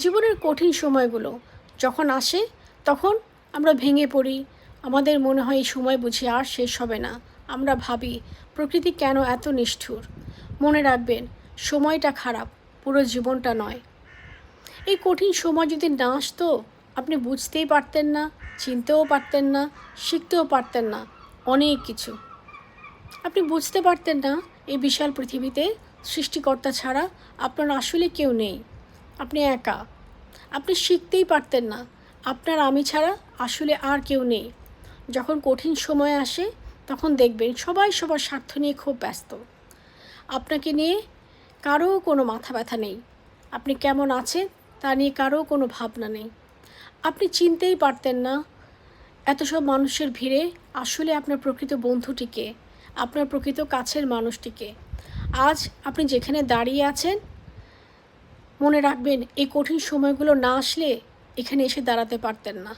জীবনের কঠিন সময়গুলো যখন আসে তখন আমরা ভেঙে পড়ি। আমাদের মনে হয় এই সময় বুঝি আর শেষ হবে না। আমরা ভাবি প্রকৃতি কেন এত নিষ্ঠুর। মনে রাখবেন, সময়টা খারাপ, পুরো জীবনটা নয়। এই কঠিন সময় যদি না আসতো, আপনি বুঝতেই পারতেন না, চিনতেও পারতেন না, শিখতেও পারতেন না অনেক কিছু। আপনি বুঝতে পারতেন না এই বিশাল পৃথিবীতে সৃষ্টিকর্তা ছাড়া আপনার আসলে কেউ নেই, আপনি একা। আপনি শিখতেই পারতেন না আপনার আমি ছাড়া আসলে আর কেউ নেই। যখন কঠিন সময় আসে তখন দেখবেন সবাই সবার স্বার্থ নিয়ে খুব ব্যস্ত। আপনাকে নিয়ে কারো কোনো মাথা ব্যথা নেই। আপনি কেমন আছেন তা নিয়ে কারো কোনো ভাবনা নেই। আপনি চিনতেই পারতেন না এত সব মানুষের ভিড়ে আসলে আপনার প্রকৃত বন্ধুটিকে, আপনার প্রকৃত কাছের মানুষটিকে। আজ আপনি যেখানে দাঁড়িয়ে আছেন, মনে রাখবেন এই কঠিন সময়গুলো না আসলে এখানে এসে দাঁড়াতে পারতেন না।